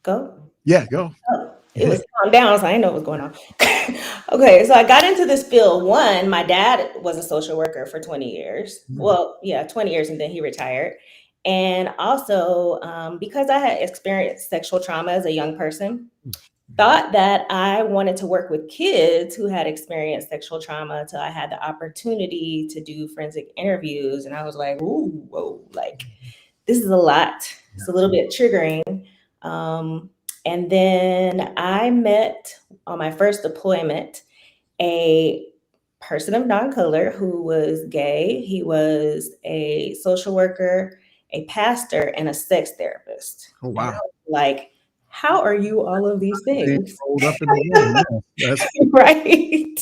Go. Yeah, go. Oh, it was calm down, so I didn't know what was going on. Okay, so I got into this field. One, my dad was a social worker for 20 years. Mm, Well, yeah, 20 years, and then he retired. And also, because I had experienced sexual trauma as a young person, mm, thought that I wanted to work with kids who had experienced sexual trauma until I had the opportunity to do forensic interviews. And I was like, ooh, whoa, like this is a lot. yeah. It's a little bit triggering. Um, and then I met on my first deployment a person of non-color who was gay. He was a social worker, a pastor, and a sex therapist. Oh, And I wow. was like, how are you all of these They things? rolled up into one. Yeah, that's Right.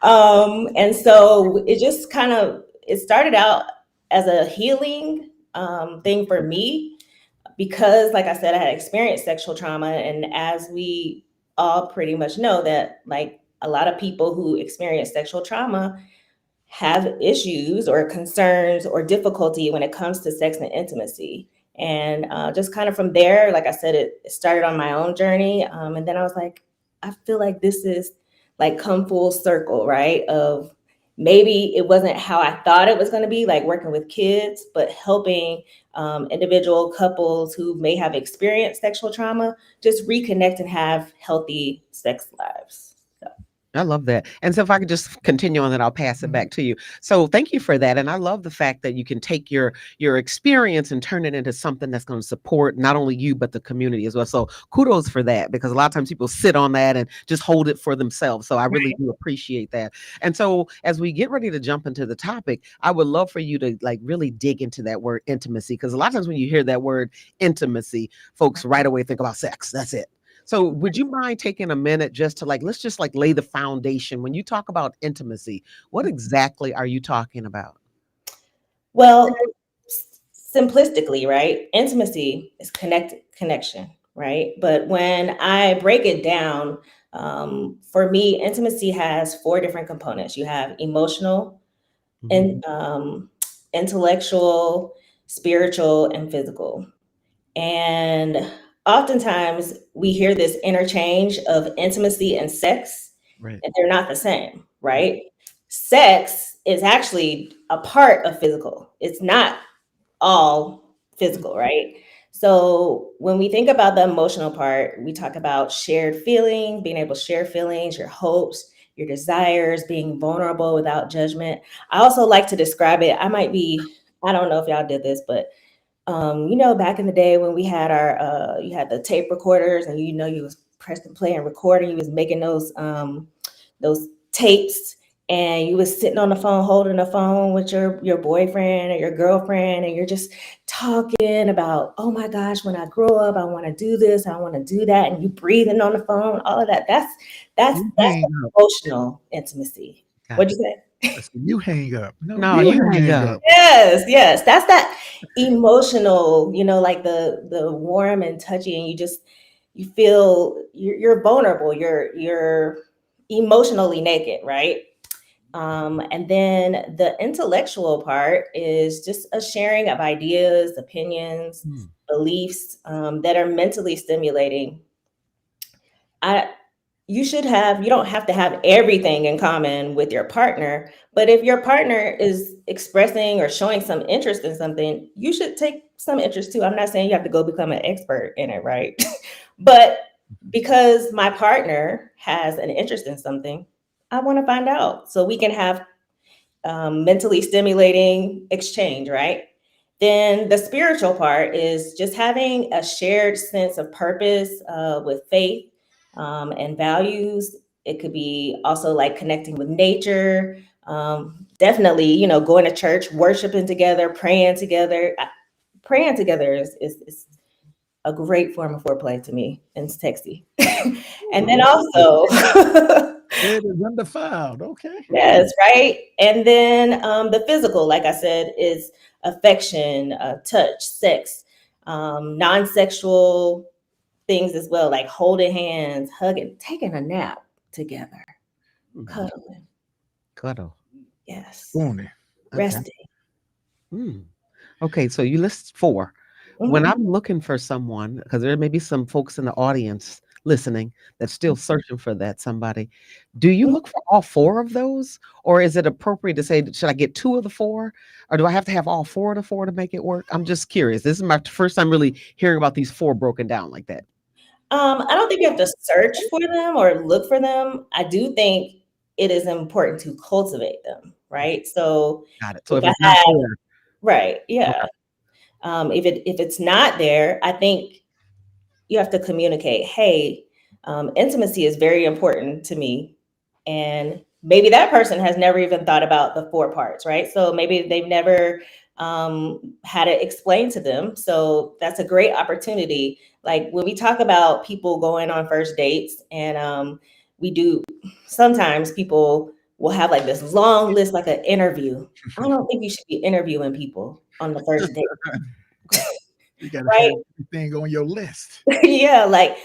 And so it just kind of it started out as a healing thing for me because, like I said, I had experienced sexual trauma, and as we all pretty much know that, like a lot of people who experience sexual trauma have issues or concerns or difficulty when it comes to sex and intimacy. And just kind of from there, like I said, it started on my own journey. And then I was like, I feel like this is like come full circle, right? Of maybe it wasn't how I thought it was going to be, like working with kids, but helping individual couples who may have experienced sexual trauma just reconnect and have healthy sex lives. So, I love that. And so if I could just continue on, then I'll pass it mhm. back to you. So thank you for that. And I love the fact that you can take your experience and turn it into something that's going to support not only you but the community as well. So kudos for that, because a lot of times people sit on that and just hold it for themselves. So I really do appreciate that. And so as we get ready to jump into the topic, I would love for you to like really dig into that word intimacy, because a lot of times when you hear that word intimacy, folks right away think about sex. That's it. So would you mind taking a minute just to like, let's just like lay the foundation. When you talk about intimacy, what exactly are you talking about? well, simplistically, right? Intimacy is connection, right? But when I break it down, for me, intimacy has four different components. You have emotional, Mhm. and intellectual, spiritual, and physical. And oftentimes we hear this interchange of intimacy and sex, Right. and they're not the same, right? Sex is actually a part of physical. It's not all physical, right? So when we think about the emotional part, we talk about shared feeling, being able to share feelings, your hopes, your desires, being vulnerable without judgment. I also like to describe it. I don't know if y'all did this, but back in the day when we had you had the tape recorders, and you was pressing play and recording, you was making those tapes, and you was sitting on the phone holding the phone with your boyfriend or your girlfriend, and you're just talking about, oh my gosh, when I grow up I want to do this, I want to do that, and you breathing on the phone, all of that. You That's hang up. emotional intimacy. Got What'd it. you say? I said, you hang up. No, No, you you hang hang up. up. Yes, yes. That's that emotional, like the warm and touchy, and you feel you're vulnerable. You're emotionally naked, right? And then the intellectual part is just a sharing of ideas, opinions, Hmm. beliefs that are mentally stimulating. I you don't have to have everything in common with your partner, but if your partner is expressing or showing some interest in something, you should take some interest too. I'm not saying you have to go become an expert in it, right? But because my partner has an interest in something, I want to find out so we can have mentally stimulating exchange, right? Then the spiritual part is just having a shared sense of purpose with faith and values. It could be also like connecting with nature. Definitely, going to church, worshiping together, praying together. Praying together is a great form of foreplay to me, and it's sexy. And then Oh, also, it is undefiled. Okay. yes, right. And then the physical, like I said, is affection, touch, sex, non-sexual things as well, like holding hands, hugging, taking a nap together, Mhm. cuddling. Cuddle. Yes, Spoonie. Okay. resting. Hmm. Okay, so you list four. When Mhm. I'm looking for someone, because there may be some folks in the audience listening that's still searching for that somebody, do you look for all four of those? Or is it appropriate to say, should I get two of the four? Or do I have to have all four of the four to make it work? I'm just curious. This is my first time really hearing about these four broken down like that. I don't think you have to search for them or look for them. I do think it is important to cultivate them, right? So Got it. So if if I it's not have, there, right, okay. yeah. If it's not there, I think you have to communicate, hey, intimacy is very important to me. And maybe that person has never even thought about the four parts, right? So maybe they've never had it explained to them. So that's a great opportunity. Like when we talk about people going on first dates, and we do, sometimes people will have like this long list, like an interview. I don't think you should be interviewing people on the first date, You got to right? have everything on your list. Yeah, like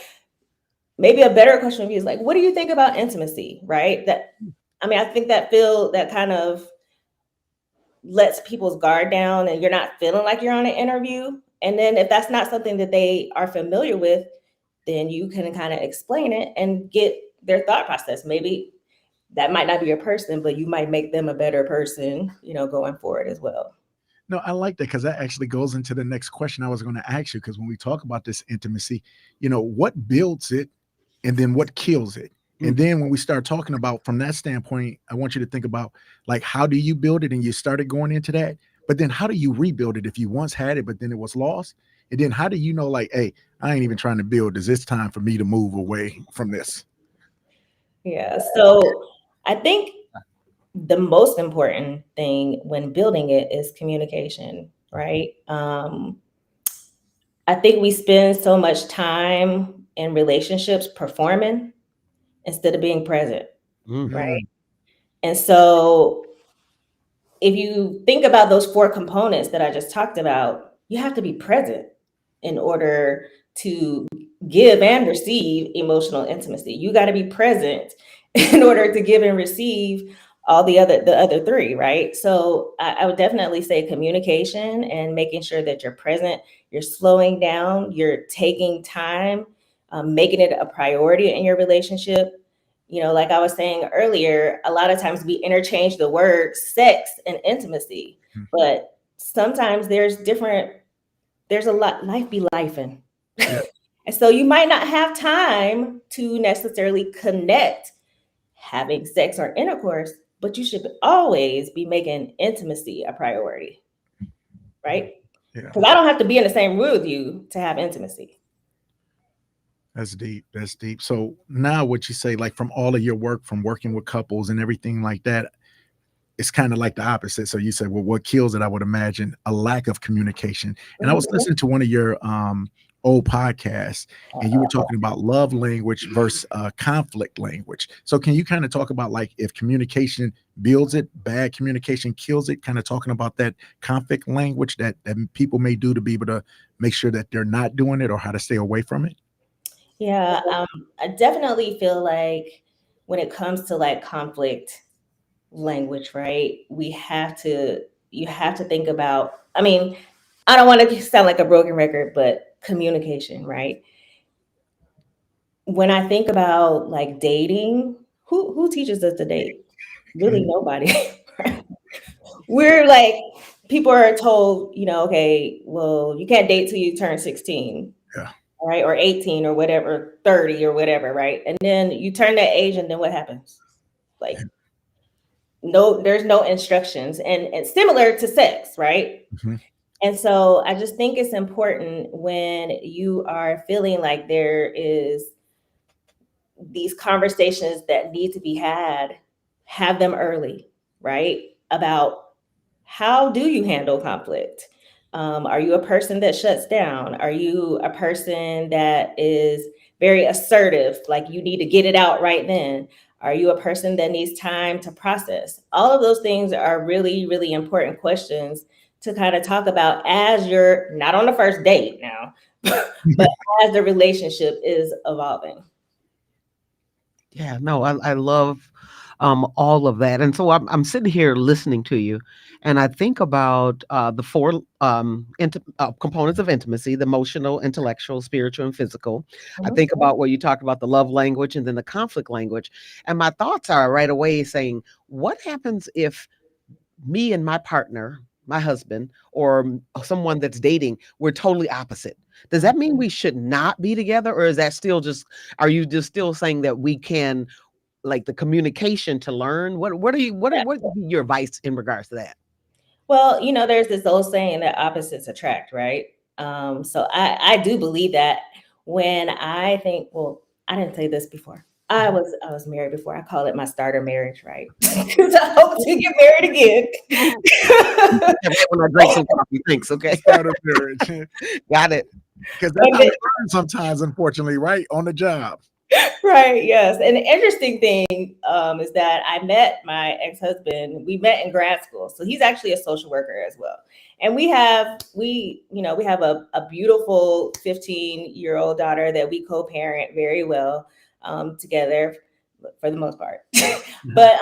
maybe a better question would be is like, what do you think about intimacy? Right. I think that kind of lets people's guard down and you're not feeling like you're on an interview. And then if that's not something that they are familiar with, then you can kind of explain it and get their thought process. Maybe that might not be your person, but you might make them a better person, going forward as well. No, I like that because that actually goes into the next question I was going to ask you. Because when we talk about this intimacy, what builds it and then what kills it? And Mhm. then when we start talking about from that standpoint, I want you to think about like, how do you build it? And you started going into that, but then how do you rebuild it if you once had it, but then it was lost? And then how do you know, like, hey, I ain't even trying to build this. It's time for me to move away from this. Yeah. So I think the most important thing when building it is communication, right? I think we spend so much time in relationships performing instead of being present, Mm. right? Mm, And so if you think about those four components that I just talked about, you have to be present in order to give and receive emotional intimacy. You got to be present in order to give and receive all the other three, right? So I would definitely say communication and making sure that you're present, you're slowing down, you're taking time, making it a priority in your relationship. Like I was saying earlier, a lot of times we interchange the word sex and intimacy, mm, but sometimes there's a lot, life be lifing. yeah. And so you might not have time to necessarily connect having sex or intercourse, but you should always be making intimacy a priority, right? Yeah. Because I don't have to be in the same room with you to have intimacy. That's deep. That's deep. So now what you say, like from all of your work, from working with couples and everything like that, it's kind of like the opposite. So you said, well, what kills it? I would imagine a lack of communication. And I was Mhm. listening to one of your old podcasts, and you were talking about love language versus conflict language. So can you kind of talk about like if communication builds it, bad communication kills it? Kind of talking about that conflict language that people may do to be able to make sure that they're not doing it or how to stay away from it. Yeah, I definitely feel like when it comes to like conflict language, right? You have to think about, I don't want to sound like a broken record, but communication, right? When I think about like dating, who teaches us to date? Really nobody. Right? We're like, people are told, okay, well, you can't date till you turn 16, Yeah. right? Or 18 or whatever, 30 or whatever, right? And then you turn that age and then what happens? Like no, there's no instructions, and similar to sex, right? Mhm. And so I just think it's important when you are feeling like there is these conversations that need to be had, have them early, right? About how do you handle conflict? Are you a person that shuts down? Are you a person that is very assertive, like you need to get it out right then? Are you a person that needs time to process? All of those things are really, really important questions to kind of talk about as you're not on the first date now, but as the relationship is evolving. Yeah, no, I love all of that. And so I'm sitting here listening to you, and I think about the four components of intimacy: the emotional, intellectual, spiritual, and physical. I Mhm. think about what you talked about, the love language and then the conflict language. And my thoughts are right away saying, what happens if me and my partner, my husband, or someone that's dating, we're totally opposite? Does that mean we should not be together, or is that still just, are you just still saying that we can, like, the communication to learn? What are you, Yeah. what would be your advice in regards to that? Well, there's this old saying that opposites attract, right? So I do believe that when I think, well, I didn't say this before. I was married before. I call it my starter marriage, right? Because I hope to get married again. Yeah, right when I drink some coffee, thanks. Okay, Start a marriage. got it. Because that's And how we learn sometimes, unfortunately, right? On the job. right, yes. And the interesting thing is that I met my ex-husband. We met in grad school, so he's actually a social worker as well. And we have a beautiful 15-year-old daughter that we co-parent very well together for the most part. But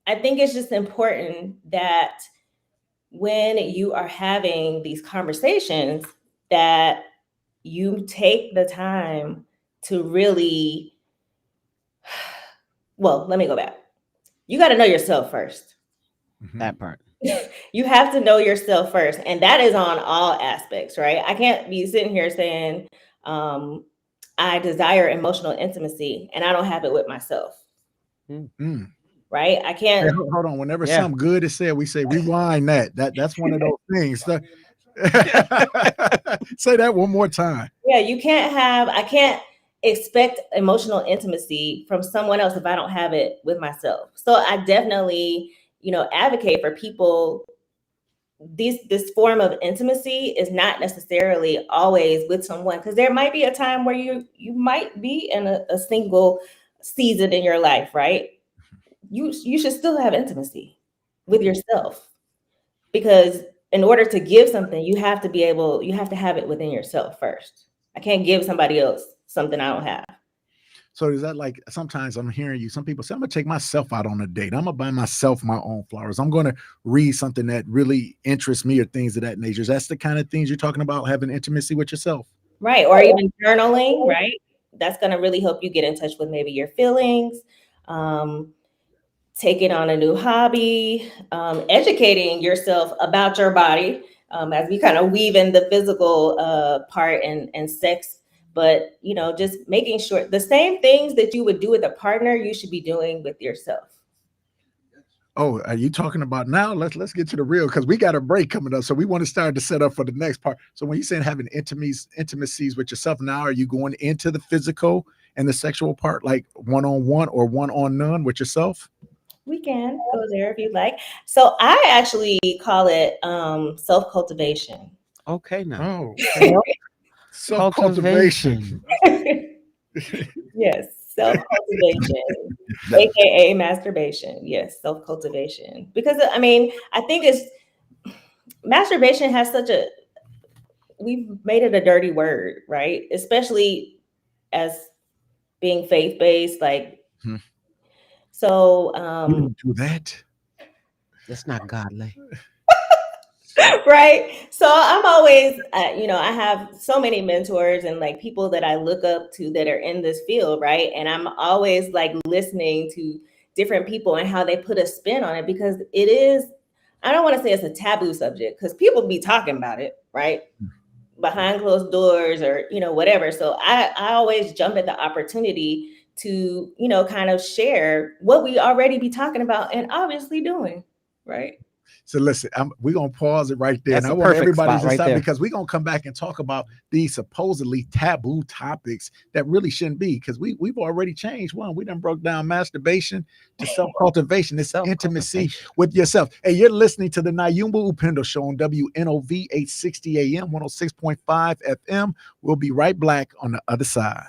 I think it's just important that when you are having these conversations, that you take the time to really, well, let me go back. You got to know yourself first. That part. You have to know yourself first. And that is on all aspects, right? I can't be sitting here saying, I desire emotional intimacy and I don't have it with myself, Mm. right? I Hey, can't. hold on. Whenever Yeah. something good is said, we say rewind that. That's one of those things. Say that one more time. Yeah, I can't expect emotional intimacy from someone else if I don't have it with myself. So I definitely, advocate for people. This form of intimacy is not necessarily always with someone, because there might be a time where you might be in a single season in your life, right? You should still have intimacy with yourself, because in order to give something, you have to have it within yourself first. I can't give somebody else something I don't have. So is that like, sometimes I'm hearing you, some people say, I'm gonna take myself out on a date. I'm gonna buy myself my own flowers. I'm gonna read something that really interests me or things of that nature. That's the kind of things you're talking about, having intimacy with yourself. Right. Or even journaling, right? That's going to really help you get in touch with maybe your feelings, um, taking on a new hobby, educating yourself about your body, as we kind of weave in the physical part and sex. But, just making sure the same things that you would do with a partner, you should be doing with yourself. Oh, are you talking about now? Let's get to the real, because we got a break coming up. So we want to start to set up for the next part. So when you're saying having intimacies with yourself, now are you going into the physical and the sexual part, like one-on-one or one-on-none with yourself? We can go there if you'd like. So I actually call it self-cultivation. Okay, now. Oh, okay. Self-cultivation. Cultivation. Yes, self-cultivation, aka masturbation. Yes, self-cultivation. Because I mean, I think it's masturbation has we've made it a dirty word, right? Especially as being faith-based, like, Hmm. so We don't do that. It's not godly. right. So I'm always, I have so many mentors and like people that I look up to that are in this field, right? And I'm always like listening to different people and how they put a spin on it, because it is, I don't want to say it's a taboo subject because people be talking about it, right? Behind closed doors or, whatever. So I always jump at the opportunity to, kind of share what we already be talking about and obviously doing, right? So listen, we're gonna pause it right there, and That's I a want perfect everybody spot to right stop, there. because we're gonna come back and talk about these supposedly taboo topics that really shouldn't be. Because we've already changed one. We done broke down masturbation to self-cultivation. This intimacy Self-cultivation. with yourself. Hey, you're listening to the NYUMBA Upendo Show on WNOV 860 AM, 106.5 FM. We'll be right back on the other side.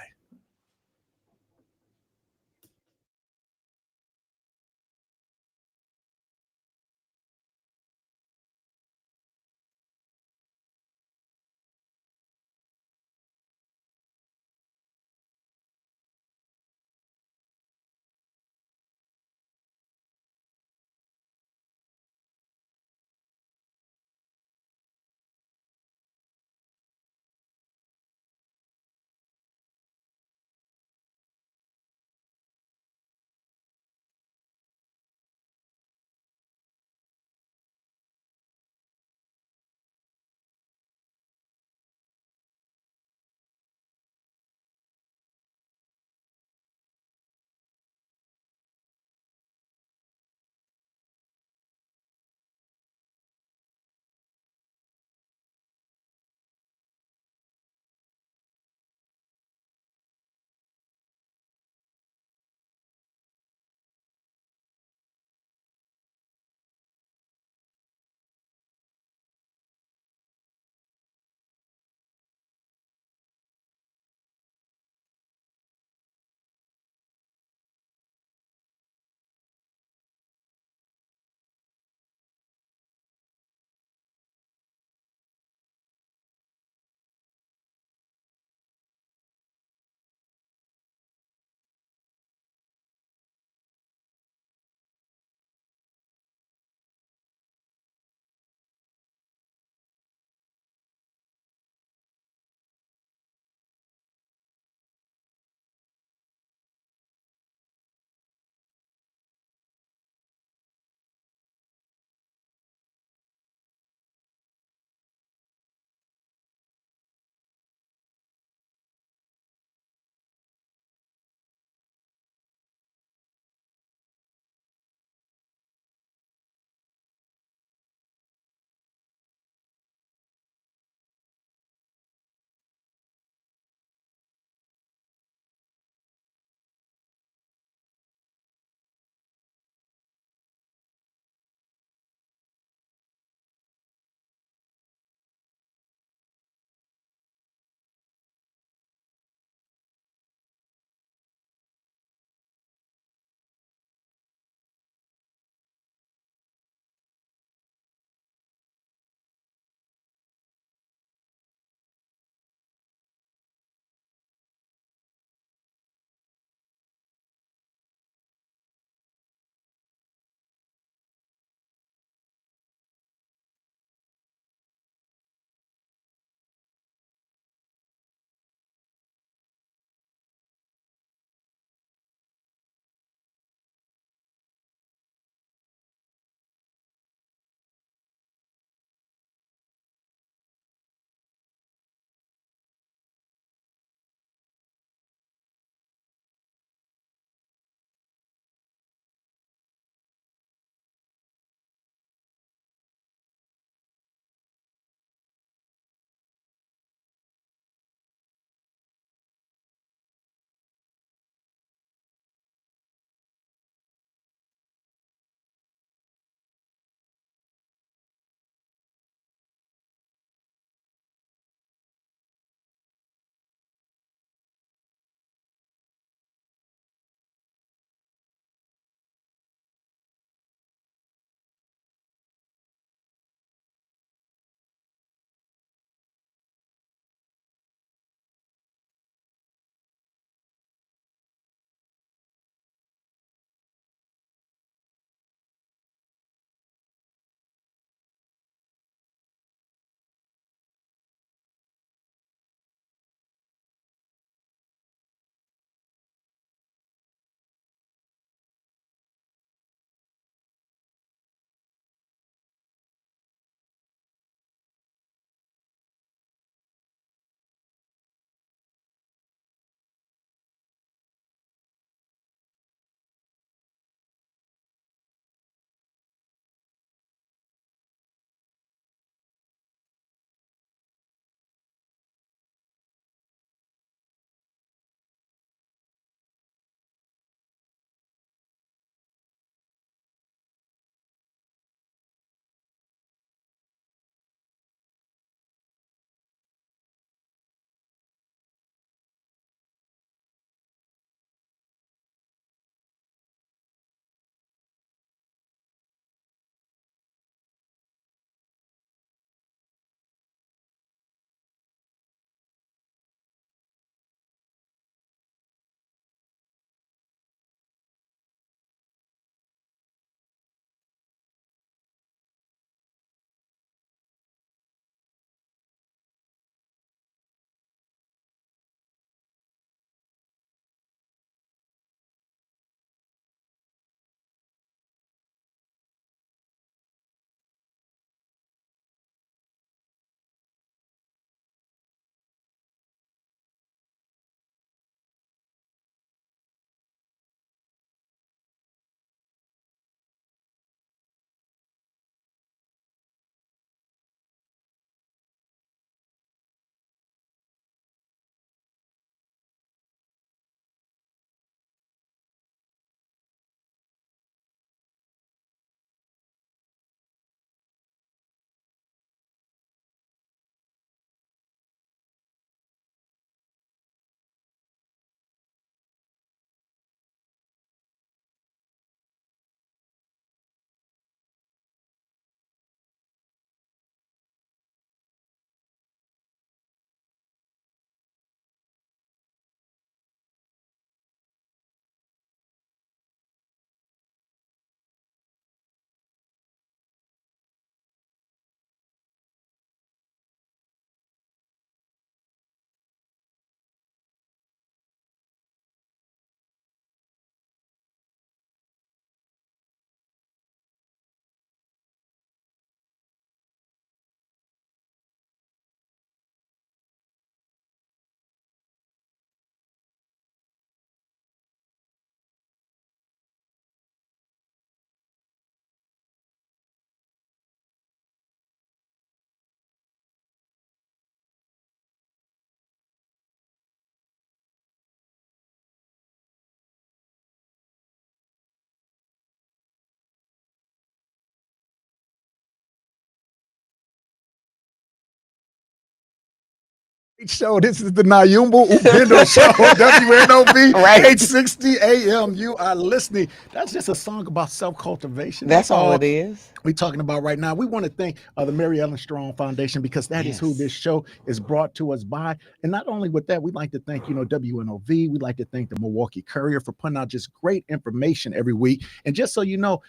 Show. This is the NYUMBA UPENDO show. WNOB Right. 860 AM. You are listening. That's just a song about self-cultivation. That's all it is. We're talking about right now. We want to thank the Mary Ellen Strong Foundation, because that is who Yes. this show is brought to us by. And not only with that, we'd like to thank, WNOV. We'd like to thank the Milwaukee Courier for putting out just great information every week. And just so you know,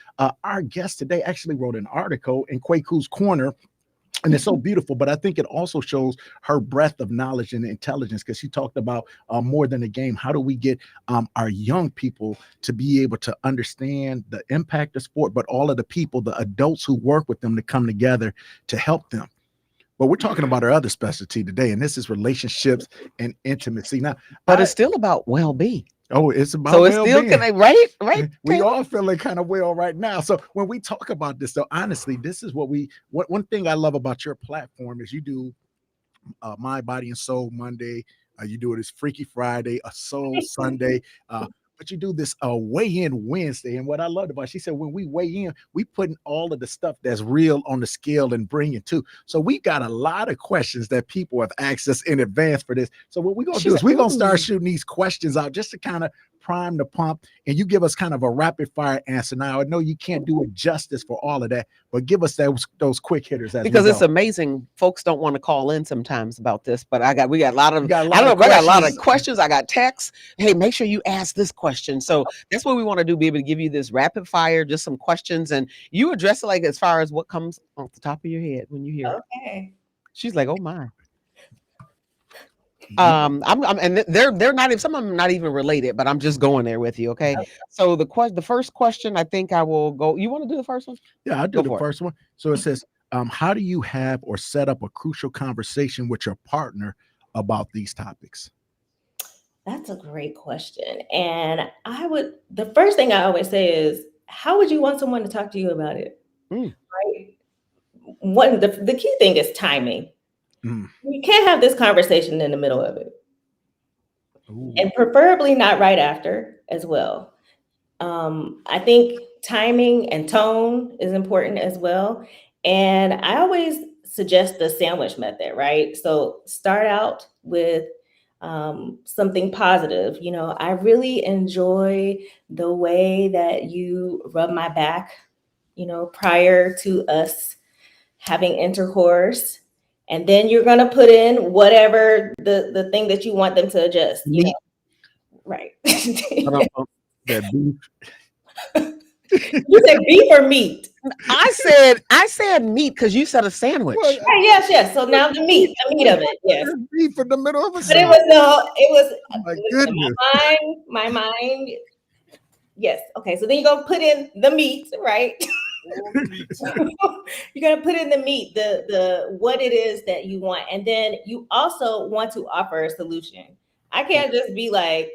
our guest today actually wrote an article in KWEKU's Corner. And it's so beautiful, but I think it also shows her breadth of knowledge and intelligence, because she talked about more than a game. How do we get our young people to be able to understand the impact of sport, but all of the people, the adults who work with them, to come together to help them. But we're talking about our other specialty today, and this is relationships and intimacy. Now, But it's still about well-being. Oh, it's about So it's still well-being. right. We Taylor? all feeling kind of well right now. So when we talk about this, though, honestly, this is one thing I love about your platform is you do Mind, Body, and Soul Monday. You do it as Freaky Friday, a Soul Sunday. But you do this weigh-in Wednesday. And what I loved about it, she said, when we weigh in, we putting all of the stuff that's real on the scale and bring it to. So we got a lot of questions that people have asked us in advance for this. So what we're going to do is we're going to start shooting these questions out just to kind of prime the pump, and you give us kind of a rapid fire answer. Now, I know you can't do it justice for all of that, but give us those quick hitters because it's amazing. Folks don't want to call in sometimes about this, but we got a lot of questions. I got texts. Hey, make sure you ask this question. So that's what we want to do, be able to give you this rapid fire, just some questions, and you address it like as far as what comes off the top of your head when you hear it. Okay. She's like, oh my. And they're not even, some of them not even related, but I'm just going there with you. Okay. So the first question, I think I will go. You want to do the first one? Yeah, I'll do the first one. So it says, how do you have or set up a crucial conversation with your partner about these topics? That's a great question. And the first thing I always say is, how would you want someone to talk to you about it? Right. The key thing is timing. You can't have this conversation in the middle of it. Ooh. And preferably not right after as well. I think timing and tone is important as well. And I always suggest the sandwich method, right? So start out with something positive. I really enjoy the way that you rub my back, prior to us having intercourse. And then you're going to put in whatever the thing that you want them to adjust. Right. That beef. You said beef or meat? I said meat because you said a sandwich. Well, yes. So now the meat of it. Yes. Beef in the middle of a sandwich. But it was oh my goodness. My mind. Yes. Okay. So then you're gonna put in the meat, right? You're gonna put in the meat, the what it is that you want, and then you also want to offer a solution. I can't just be like,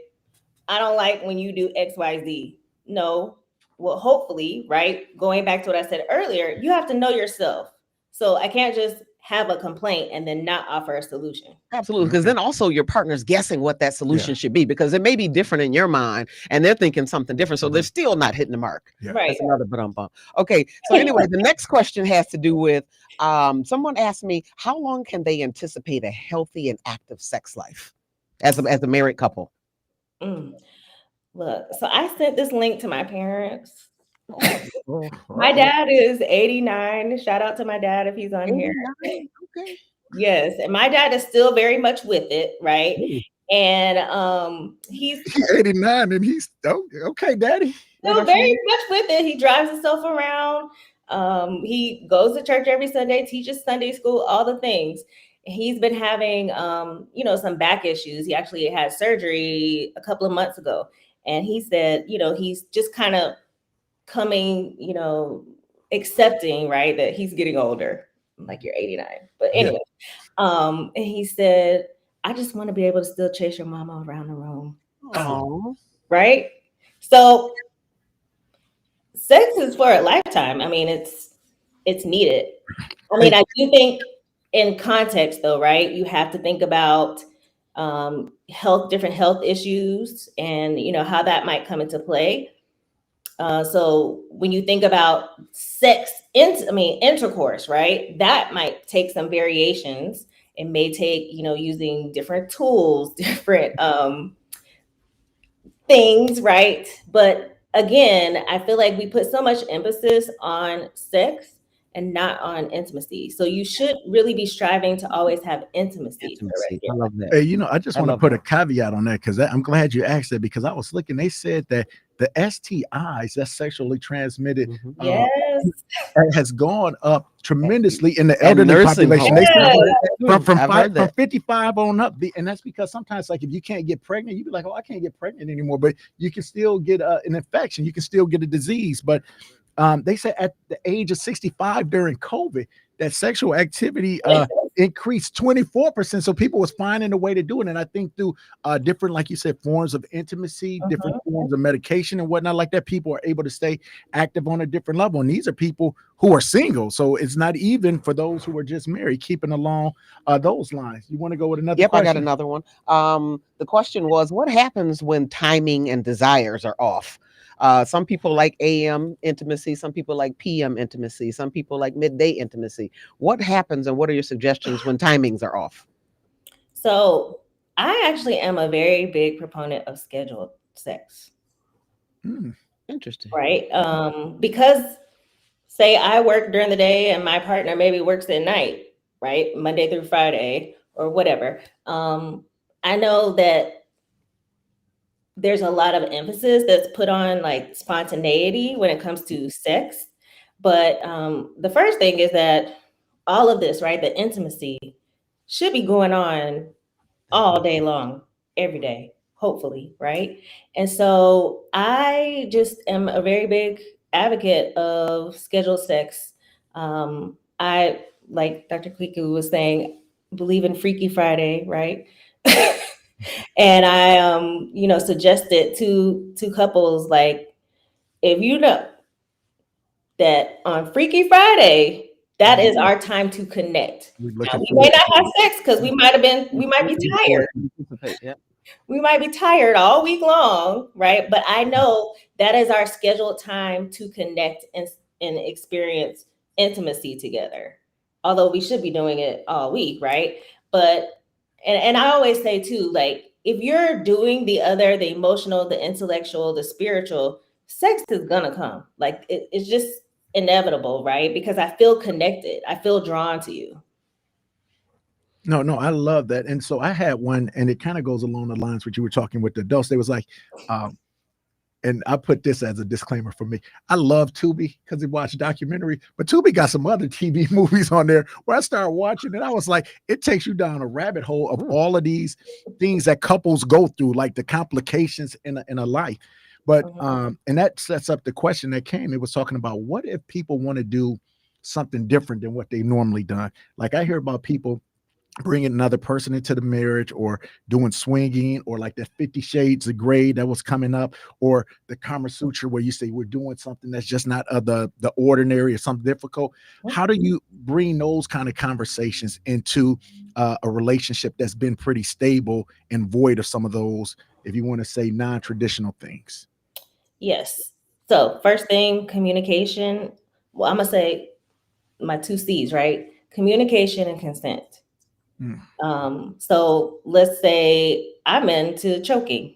I don't like when you do XYZ. No. Well, hopefully, right? Going back to what I said earlier, you have to know yourself. So I can't just have a complaint and then not offer a solution. Absolutely. Because then also your partner's guessing what that solution should be, because it may be different in your mind and they're thinking something different. So they're still not hitting the mark. Yeah. Right. That's another bump. Okay. So anyway, the next question has to do with someone asked me, how long can they anticipate a healthy and active sex life as a married couple? Look, so I sent this link to my parents. My dad is 89. Shout out to my dad if he's on 89. Here. Okay. Yes, and my dad is still very much with it, right? Ooh. And he's 89 and he's okay, daddy. Still very much with it. He drives himself around. He goes to church every Sunday, teaches Sunday school, all the things. He's been having some back issues. He actually had surgery a couple of months ago. And he said, he's just kind of coming, accepting, right, that he's getting older. I'm like, you're 89. But anyway, and he said, I just want to be able to still chase your mama around the room. Oh, right. So sex is for a lifetime. I mean, it's needed. I mean, I do think in context though, right, you have to think about different health issues and how that might come into play. So when you think about sex, intercourse, right, that might take some variations It may take, using different tools, different things, right? But again, I feel like we put so much emphasis on sex and not on intimacy. So you should really be striving to always have intimacy for the rest of Intimacy. your I life. love that. Hey, I just I want to love put a that. caveat on that because I'm glad you asked that because I was looking. They said that the STIs, that's sexually transmitted, Mhm. uh, Yes. has gone up tremendously in the And elderly nursing population. homes. They said I've Yes. heard that too. I've heard from that. 55 on up, and that's because sometimes like if you can't get pregnant, you be like, oh, I can't get pregnant anymore, but you can still get an infection, you can still get a disease. But they said at the age of 65 during COVID, that sexual activity increased 24%. So people was finding a way to do it. And I think through different, like you said, forms of intimacy, different forms of medication and whatnot like that, people are able to stay active on a different level. And these are people who are single. So it's not even for those who are just married, keeping along those lines. You want to go with another Yep, I got question? another one. The question was, what happens when timing and desires are off? Some people like AM intimacy, some people like PM intimacy, some people like midday intimacy. What happens and what are your suggestions when timings are off? So I actually am a very big proponent of scheduled sex, Mm, Interesting. right? Because say I work during the day and my partner maybe works at night, right? Monday through Friday or whatever. I know that there's a lot of emphasis that's put on like spontaneity when it comes to sex. But the first thing is that all of this, right, the intimacy should be going on all day long, every day, hopefully, right? And so I just am a very big advocate of scheduled sex. I, like Dr. KWEKU was saying, believe in Freaky Friday, right? And I, suggested to couples like, if you know that on Freaky Friday, that is our time to connect. we're Now looking we may forward not have to sex because we might be tired. Yeah. We might be tired all week long, right? But I know that is our scheduled time to connect and experience intimacy together. Although we should be doing it all week, right? But and I always say too, like if you're doing the emotional, the intellectual, the spiritual, sex is gonna come. Like it's just inevitable, right? Because I feel connected. I feel drawn to you. No, I love that. And so I had one, and it kind of goes along the lines what you were talking with the adults. They was like, um, and I put this as a disclaimer for me. I love Tubi because I watch documentary, but Tubi got some other TV movies on there where I started watching and I was like, it takes you down a rabbit hole of all of these things that couples go through, like the complications in a life. But and that sets up the question that came. It was talking about what if people want to do something different than what they normally done. Like I hear about people bringing another person into the marriage or doing swinging or like that 50 shades of gray that was coming up or the Kama Sutra where you say we're doing something that's just not the ordinary or something difficult. How do you bring those kind of conversations into a relationship that's been pretty stable and void of some of those, if you want to say, non-traditional things? Yes. So first thing, communication. Well, I'm gonna say my two C's, right? Communication and consent. Mm. So let's say I'm into choking.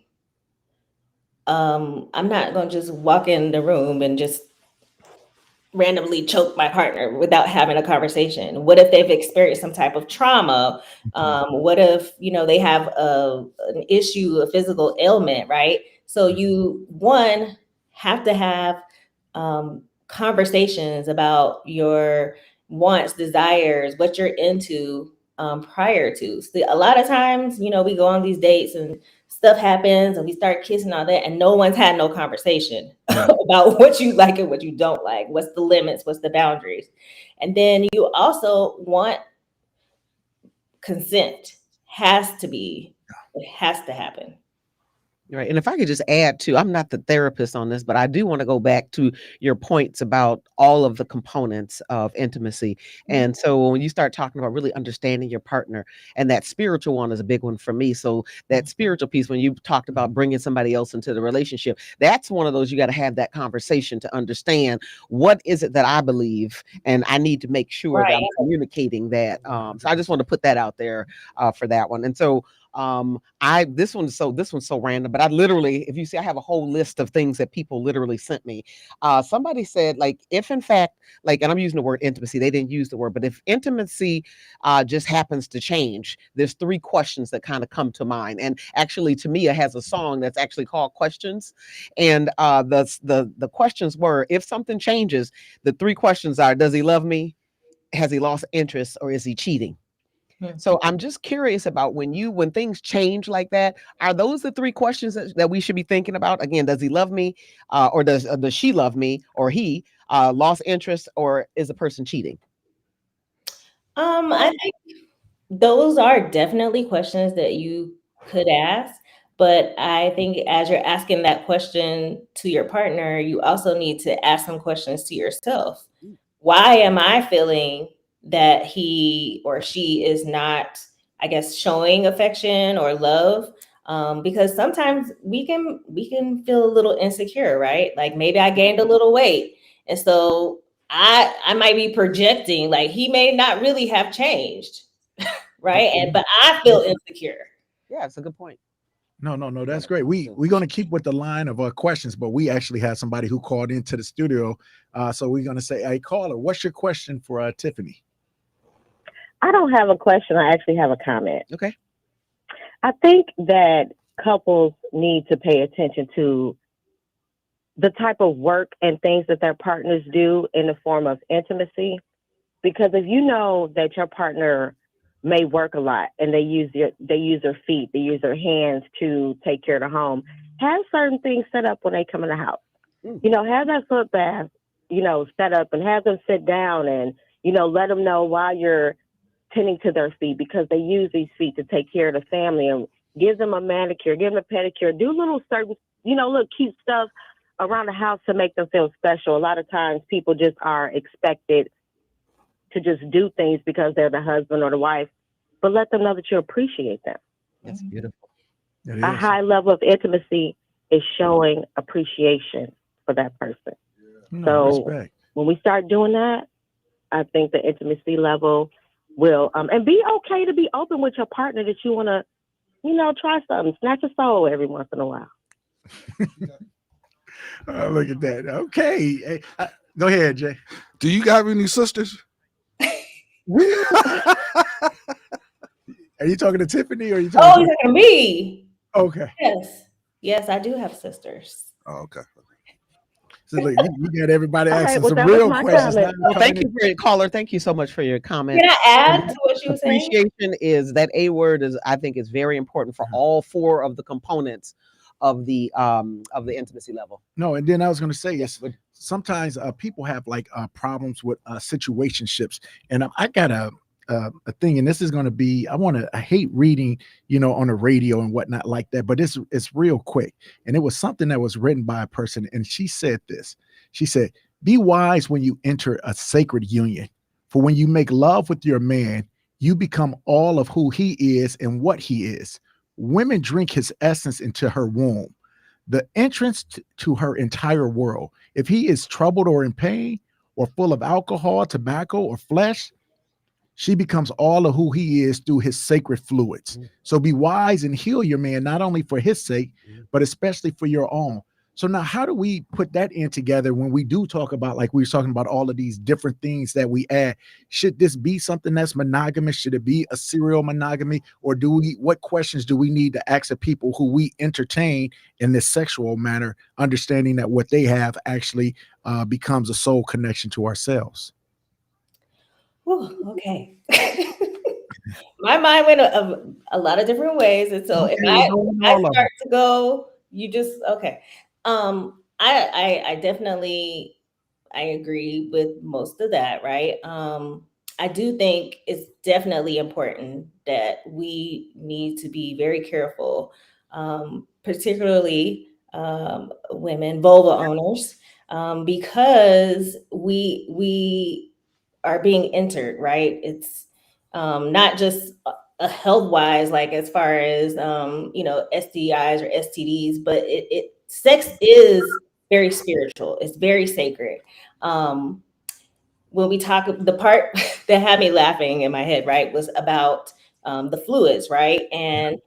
I'm not gonna just walk in the room and just randomly choke my partner without having a conversation. What if they've experienced some type of trauma? What if they have an issue, a physical ailment, right? So you have to have conversations about your wants, desires, what you're into prior to. So a lot of times, we go on these dates and stuff happens and we start kissing all that and no one's had no conversation about what you like and what you don't like, what's the limits, what's the boundaries. And then you also want consent. It has to happen. Right. And if I could just add to, I'm not the therapist on this, but I do want to go back to your points about all of the components of intimacy. And so when you start talking about really understanding your partner, and that spiritual one is a big one for me. So that spiritual piece, when you talked about bringing somebody else into the relationship, that's one of those you got to have that conversation to understand what is it that I believe, and I need to make sure that I'm Right. communicating that. So I just want to put that out there for that one. And so this one's so random, but I literally, if you see, I have a whole list of things that people literally sent me. Somebody said, like, if in fact, like, and I'm using the word intimacy, they didn't use the word, but if intimacy just happens to change, there's 3 questions that kind of come to mind. And actually, Tamia has a song that's actually called Questions. And the questions were, if something changes, the 3 questions are, does he love me? Has he lost interest, or is he cheating? So I'm just curious about when things change like that, are those the 3 questions that we should be thinking about? Again, does he love me? Or does she love me? Or he lost interest, or is a person cheating? I think those are definitely questions that you could ask, but I think as you're asking that question to your partner, you also need to ask some questions to yourself. Why am I feeling that he or she is not, I guess, showing affection or love? Because sometimes we can feel a little insecure, right? Like maybe I gained a little weight, and so I might be projecting like he may not really have changed, right? And but I feel insecure. Yeah, it's a good point. No, that's great. We're gonna keep with the line of questions, but we actually have somebody who called into the studio. So we're gonna say, hey, caller, what's your question for Tiffany? I don't have a question. I actually have a comment. Okay. I think that couples need to pay attention to the type of work and things that their partners do in the form of intimacy. Because if you know that your partner may work a lot and they use their feet, they use their hands to take care of the home, have certain things set up when they come in the house. You know, have that foot bath, set up, and have them sit down and, let them know while you're tending to their feet, because they use these feet to take care of the family, and give them a manicure, give them a pedicure, do little certain, little cute stuff around the house to make them feel special. A lot of times people just are expected to just do things because they're the husband or the wife, but let them know that you appreciate them. That's beautiful. It A is. high level of intimacy is showing appreciation for that person. No, So respect. when we start doing that, I think the intimacy level will, and be okay to be open with your partner that you want to, try something, snatch a soul every once in a while. Oh, look at that. Okay. Hey, go ahead, Jay. Do you got any sisters? Are you talking to Tiffany or are you Oh, talking you're talking to me? Okay. Yes, I do have sisters. Oh, okay. So look, you got everybody All asking right, well, some that was real my questions. comment. Now Well, thank you for your caller. Thank you so much for your comment. Can I add to what you were saying? Appreciation is that A word is, I think, is very important for all 4 of the components of the intimacy level. No, and then I was going to say is sometimes people have like problems with situationships, and I got a thing, and this is going to be I hate reading on the radio and whatnot like that, but it's real quick, and it was something that was written by a person, and she said this. She said, "Be wise when you enter a sacred union, for when you make love with your man, you become all of who he is and what he is. Women drink his essence into her womb, the entrance to her entire world. If he is troubled or in pain or full of alcohol, tobacco, or flesh, she becomes all of who he is through his sacred fluids. So be wise and heal your man, not only for his sake, but especially for your own." So now how do we put that in together when we do talk about, like we were talking about, all of these different things that we add? Should this be something that's monogamous? Should it be a serial monogamy? Or what questions do we need to ask the people who we entertain in this sexual manner, understanding that what they have actually becomes a soul connection to ourselves? Whew, okay. My mind went a lot of different ways, and so if I start to go, you just okay. I definitely I agree with most of that, right? I do think it's definitely important that we need to be very careful particularly women, vulva owners, because we are being entered, right? It's not just a health wise, like as far as STIs or STDs, but sex is very spiritual. It's very sacred. When we talk, the part that had me laughing in my head, right, was about the fluids, right? And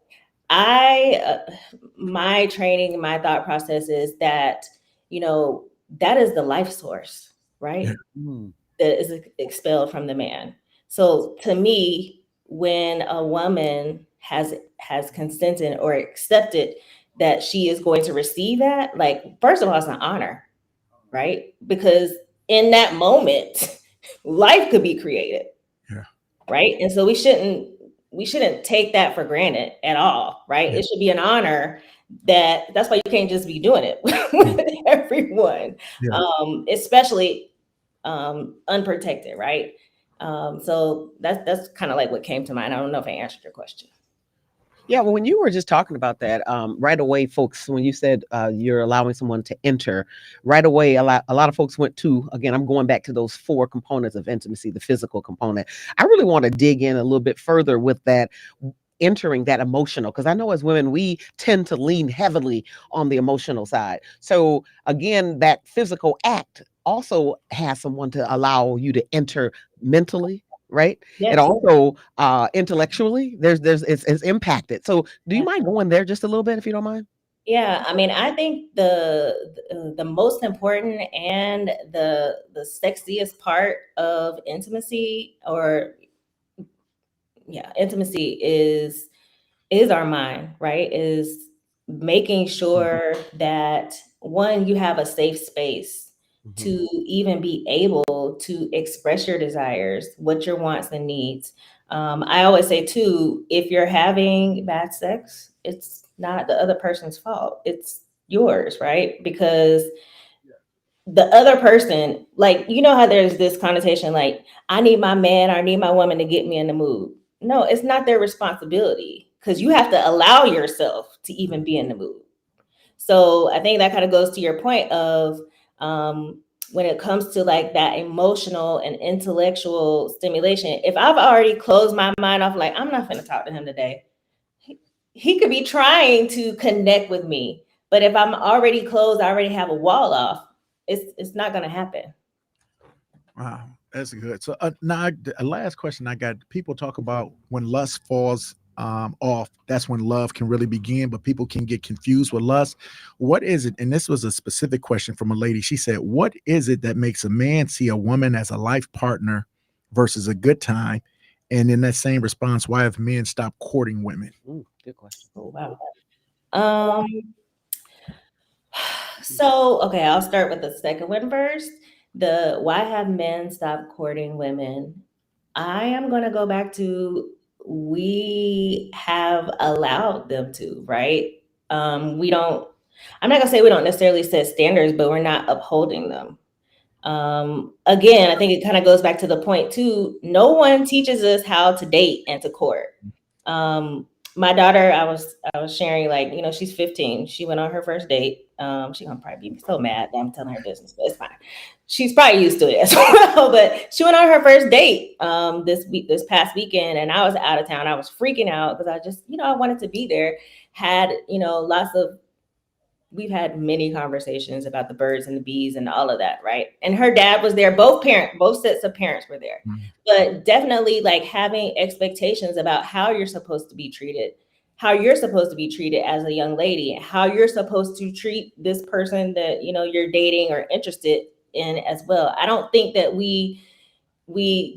I, my training, my thought process is that, that is the life source, Yeah. right? Mm. That is expelled from the man. So to me, when a woman has consented or accepted that she is going to receive that, like, first of all, it's an honor, right? Because in that moment, life could be created, Yeah. right? And so we shouldn't take that for granted at all, right? Yeah. It should be an honor. That's why you can't just be doing it with everyone, Yeah. especially unprotected, right? So that's kind of like what came to mind. I don't know if I answered your question. Yeah, well, when you were just talking about that, right away, folks, when you said you're allowing someone to enter, right away, a lot of folks went to, again, I'm going back to those 4 components of intimacy, the physical component. I really want to dig in a little bit further with that, entering that emotional, because I know as women, we tend to lean heavily on the emotional side. So again, that physical act also has someone to allow you to enter mentally, right? And Yes. also intellectually, it's impacted. So do you mind going there just a little bit if you don't mind? Yeah, I mean, I think the most important and the sexiest part of intimacy, or yeah, intimacy is our mind, right? Is making sure that, one, you have a safe space to even be able to express your desires, what your wants and needs. I always say too, if you're having bad sex, it's not the other person's fault. It's yours, right? Because the other person, like, how there's this connotation, like, I need my man, or I need my woman to get me in the mood. No, it's not their responsibility, because you have to allow yourself to even be in the mood. So I think that kind of goes to your point of, when it comes to like that emotional and intellectual stimulation, if I've already closed my mind off, like, I'm not going to talk to him today, he could be trying to connect with me. But if I'm already closed, I already have a wall off, it's not going to happen. Wow, that's good. So now, a last question I got. People talk about when lust falls off, that's when love can really begin, but people can get confused with lust. What is it? And this was a specific question from a lady. She said, what is it that makes a man see a woman as a life partner versus a good time? And in that same response, why have men stopped courting women? Good question. Oh, wow. So, okay, I'll start with the second one first. The why have men stopped courting women? I am going to go back to, we have allowed them to, right? We don't, I'm not going to say we don't necessarily set standards, but we're not upholding them. Again, I think it kind of goes back to the point too. No one teaches us how to date and to court. My daughter, I was sharing, like, she's 15. She went on her first date. She's gonna probably be so mad that I'm telling her business, but it's fine. She's probably used to it as well. But she went on her first date this past weekend, and I was out of town. I was freaking out because I just, I wanted to be there. Had, we've had many conversations about the birds and the bees and all of that, right? And her dad was there. Both sets of parents were there. But definitely, like, having expectations about how you're supposed to be treated, as a young lady, how you're supposed to treat this person that, you're dating or interested in as well. I don't think that we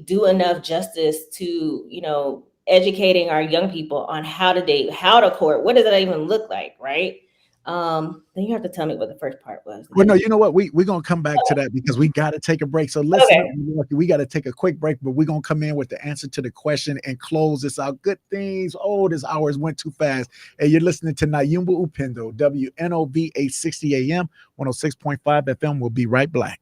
do enough justice to, educating our young people on how to date, how to court, what does that even look like, right? Then you have to tell me what the first part was Well, no, again. you know what? We're gonna come back to that because we got to take a break. So listen up, Okay. Milwaukee. We got to take a quick break, but we're gonna come in with the answer to the question and close this out. Good things. Oh, this hours went too fast. And you're listening to NYUMBA UPENDO, WNOV 860 AM, 106.5 FM. We'll be right back.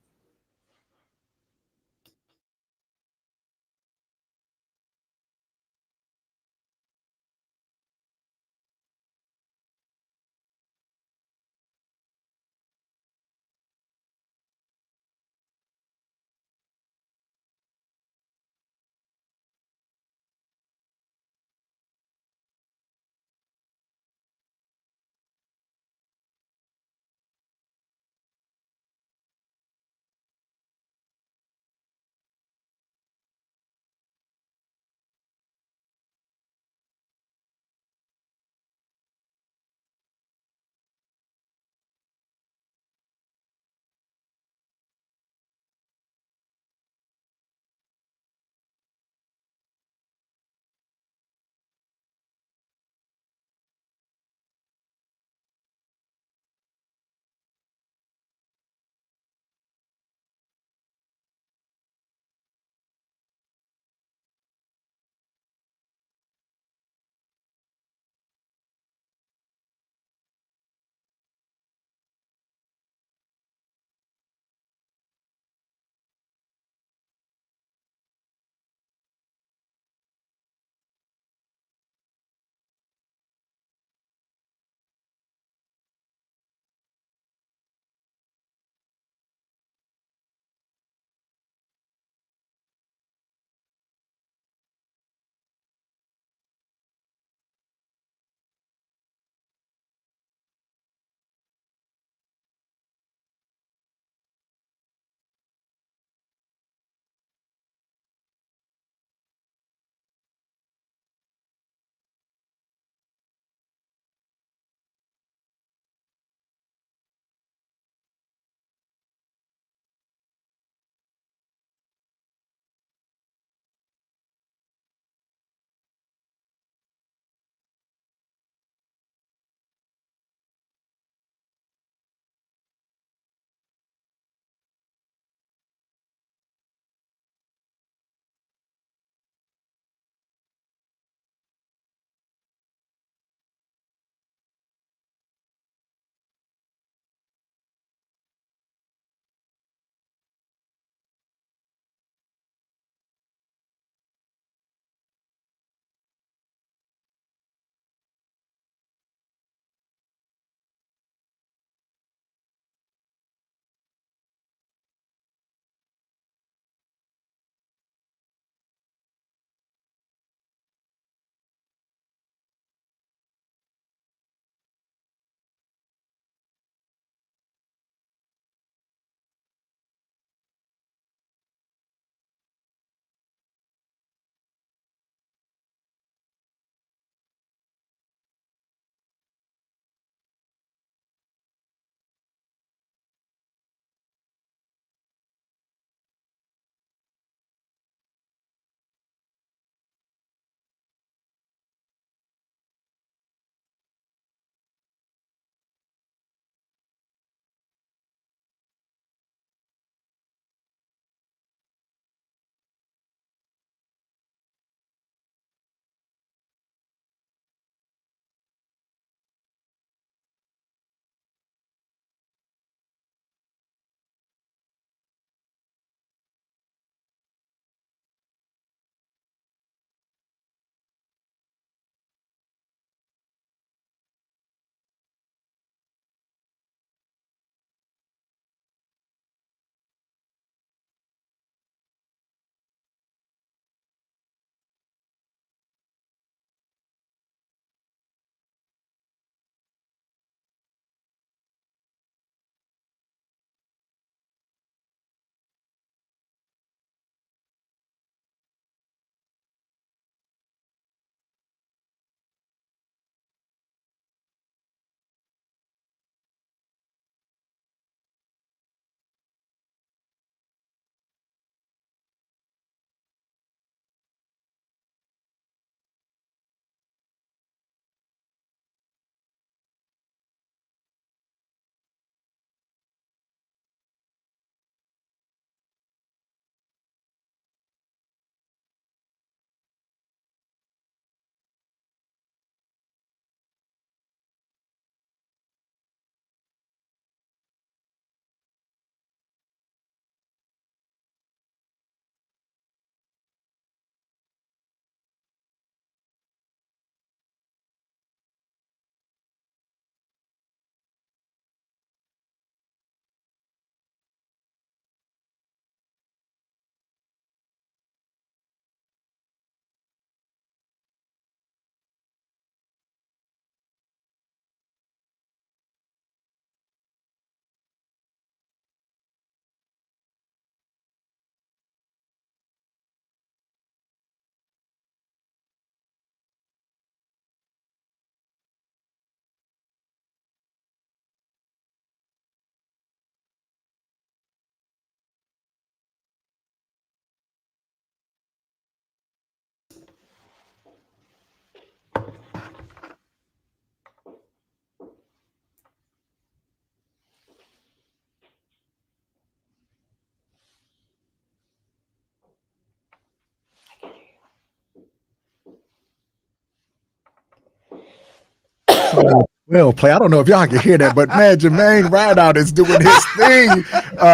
Well, play. I don't know if y'all can hear that, but man, Jermaine Rideout is doing his thing.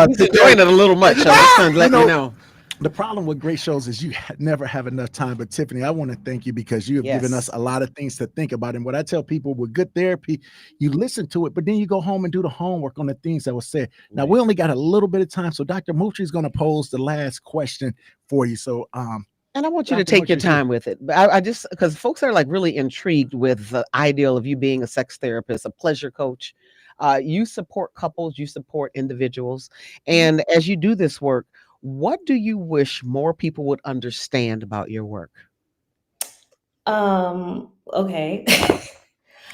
He's enjoying it a little much. So his son let me know. The problem with great shows is you never have enough time. But Tiffany, I want to thank you because you have given us a lot of things to think about. And what I tell people with good therapy, you listen to it, but then you go home and do the homework on the things that were said. Now, we only got a little bit of time. So Dr. Moutry is going to pose the last question for you. So, and I want you to take your time with it. I just, because folks are like really intrigued with the ideal of you being a sex therapist, a pleasure coach. You support couples, you support individuals. And as you do this work, what do you wish more people would understand about your work? Okay.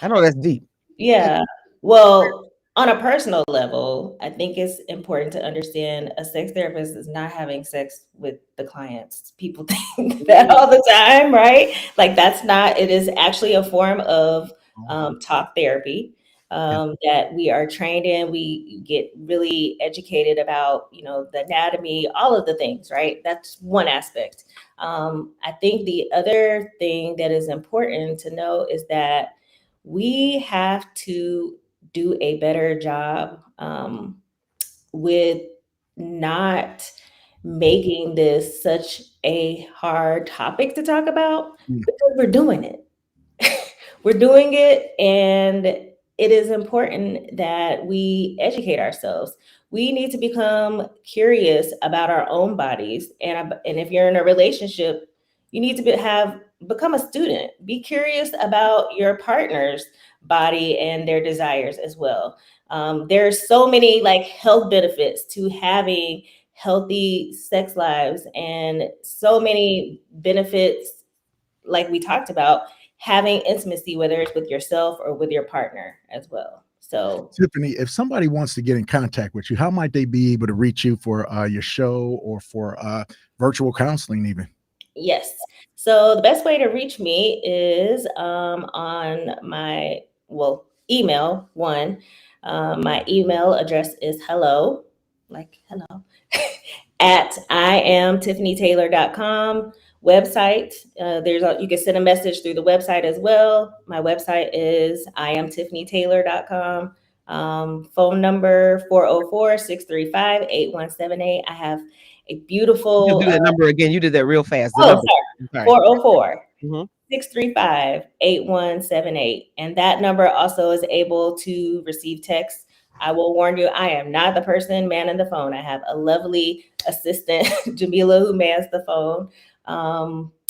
I know that's deep. Yeah. Well, on a personal level, I think it's important to understand a sex therapist is not having sex with the clients. People think that all the time, right? Like that's not, it is actually a form of talk therapy. That we are trained in. We get really educated about, you know, the anatomy, all of the things, right? That's one aspect. I think the other thing that is important to know is that we have to do a better job with not making this such a hard topic to talk about because we're doing it. We're doing it, and it is important that we educate ourselves. We need to become curious about our own bodies, and if you're in a relationship, you need to become a student. Be curious about your partner's body and their desires as well. There's so many like health benefits to having healthy sex lives, and so many benefits, like we talked about, having intimacy, whether it's with yourself or with your partner as well. So, Tiffany, if somebody wants to get in contact with you, how might they be able to reach you for your show or for virtual counseling even? yes. So the best way to reach me is on my, email one. My email address is hello, at IamTiffanyTaylor.com. Website, you can send a message through the website as well. My website is IamTiffanyTaylor.com. Phone number 404-635-8178. I have a beautiful You do that number again. You did that real fast. The number. 404 635-8178. And that number also is able to receive text. I will warn you, I am not the person manning the phone. I have a lovely assistant, Jamila, who mans the phone.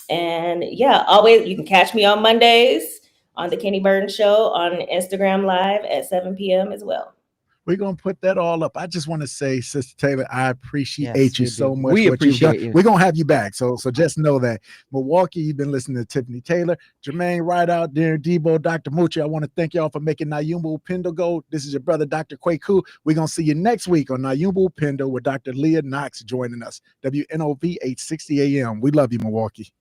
And yeah, always, you can catch me on Mondays on the Kenny Burton Show on Instagram Live at 7 p.m. as well. We're going to put that all up. I just want to say, Sister Taylor, I appreciate you so much. We appreciate you. We're going to have you back. So just know that. Milwaukee, you've been listening to Tiffany Taylor, Jermaine Rideout, Darren Debo, Dr. Moutry. I want to thank y'all for making NYUMBA UPENDO go. This is your brother, Dr. KWEKU. We're going to see you next week on NYUMBA UPENDO with Dr. Leah Knox joining us. WNOV 860 AM. We love you, Milwaukee.